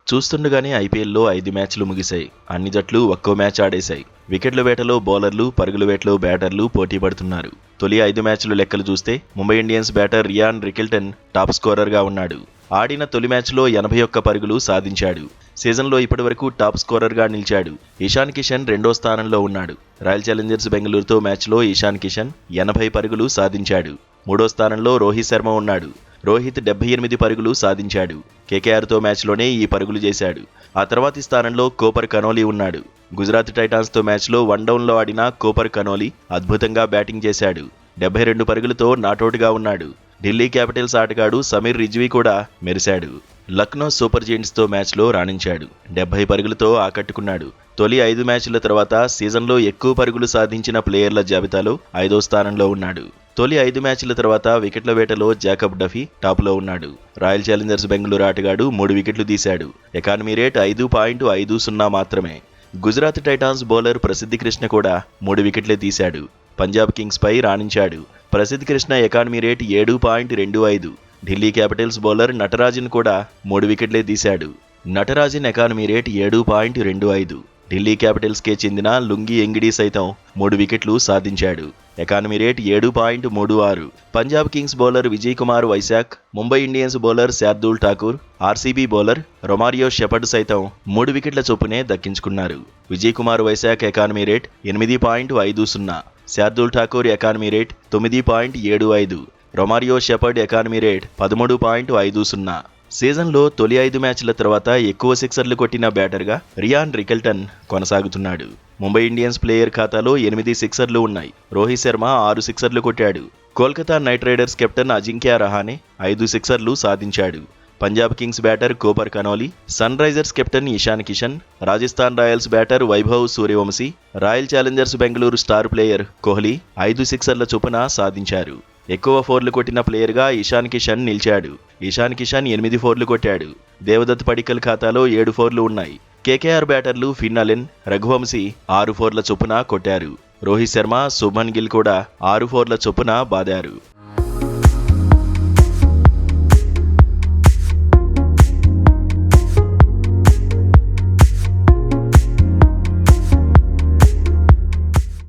చూస్తుండగానే ఐపీఎల్లో 5 మ్యాచ్లు ముగిశాయి. అన్ని జట్లు ఒక్కో మ్యాచ్ ఆడేశాయి. వికెట్ల వేటలో బౌలర్లు, పరుగుల వేటలో బ్యాటర్లు పోటీ పడుతున్నారు. తొలి 5 మ్యాచ్లు లెక్కలు చూస్తే Mumbai Indians batter Ryan Rickelton top స్కోరర్గా ఉన్నాడు. ఆడిన తొలి మ్యాచ్లో 81 పరుగులు సాధించాడు. సీజన్లో ఇప్పటివరకు టాప్ స్కోరర్గా నిలిచాడు. ఇషాన్ కిషన్ రెండో స్థానంలో ఉన్నాడు. రాయల్ ఛాలెంజర్స్ బెంగళూరుతో మ్యాచ్లో ఇషాన్ కిషన్ 80 పరుగులు సాధించాడు. మూడో స్థానంలో రోహిత్ శర్మ ఉన్నాడు. రోహిత్ 78 పరుగులు సాధించాడు. కేకేఆర్తో మ్యాచ్లోనే ఈ పరుగులు చేశాడు. ఆ తర్వాతి స్థానంలో కోపర్ కనోలీ ఉన్నాడు. గుజరాత్ టైటాన్స్తో మ్యాచ్లో వన్డౌన్లో ఆడిన కోపర్ కనోలీ అద్భుతంగా బ్యాటింగ్ చేశాడు. 72 పరుగులతో నాటౌట్గా ఉన్నాడు. ఢిల్లీ క్యాపిటల్స్ ఆటగాడు సమీర్ రిజ్వీ కూడా మెరిశాడు. లక్నో సూపర్ జెయింట్స్తో మ్యాచ్లో రాణించాడు. 70 పరుగులతో ఆకట్టుకున్నాడు. తొలి 5 మ్యాచ్ల తర్వాత సీజన్లో ఎక్కువ పరుగులు సాధించిన ప్లేయర్ల జాబితాలో 5వ స్థానంలో ఉన్నాడు. తొలి 5 మ్యాచ్ల తర్వాత వికెట్ల వేటలో జాకబ్ డఫీ టాప్లో ఉన్నాడు. రాయల్ ఛాలెంజర్స్ బెంగళూరు ఆటగాడు 3 వికెట్లు తీశాడు. ఎకానమీ రేట్ 5.50 మాత్రమే. గుజరాత్ టైటాన్స్ బౌలర్ ప్రసిద్ధి కృష్ణ కూడా 3 వికెట్లే తీశాడు. పంజాబ్ కింగ్స్ పై రాణించాడు. Prasidh Krishna economy rate 7.25. Delhi Capitals bowler Natarajan కూడా 3 వికెట్లే తీశాడు. Natarajan economy rate 7.25. ఢిల్లీ క్యాపిటల్స్కే చెందిన లుంగి ఎంగిడి సైతం 3 వికెట్లు సాధించాడు. Economy rate 7.36. Punjab Kings bowler Vijay Kumar Vyshak, Mumbai Indians bowler Shardul Thakur, RCB bowler Romario Shepherd సైతం 3 వికెట్ల చొప్పునే దక్కించుకున్నారు. Vijay Kumar Vyshak economy rate 8.50. Shardul Thakur economy rate 9.75. Romario shepherd economy rate 13.50. సీజన్లో తొలి 5 మ్యాచ్ల తర్వాత ఎక్కువ సిక్సర్లు కొట్టిన బ్యాటర్గా రియాన్ రికెల్టన్ కొనసాగుతున్నాడు. ముంబై ఇండియన్స్ ప్లేయర్ ఖాతాలో 8 సిక్సర్లు ఉన్నాయి. రోహిత్ శర్మ 6 సిక్సర్లు కొట్టాడు. Kolkata Knight Riders captain Ajinkya Rahane 5 సిక్సర్లు సాధించాడు. Punjab Kings batter Cooper Connolly, Sunrisers captain Ishan Kishan, Rajasthan Royals batter Vaibhav Suryavanshi, Royal Challengers Bengaluru star player Kohli 5 సిక్సర్ల చొప్పున సాధించారు. ఎక్కువ 4లు కొట్టిన ప్లేయర్గా ఇషాన్ కిషన్ నిలిచాడు. ఇషాన్ కిషన్ 8 4లు కొట్టాడు. దేవదత్ పడిక్కల్ ఖాతాలో 7 4లు ఉన్నాయి. కేకేఆర్ బ్యాటర్లు ఫిన్ అలెన్, రఘువంశీ 6 4ల చొప్పున కొట్టారు. రోహిత్ శర్మ, శుభ్మన్ గిల్ కూడా 6 4ల చొప్పున బాదారు.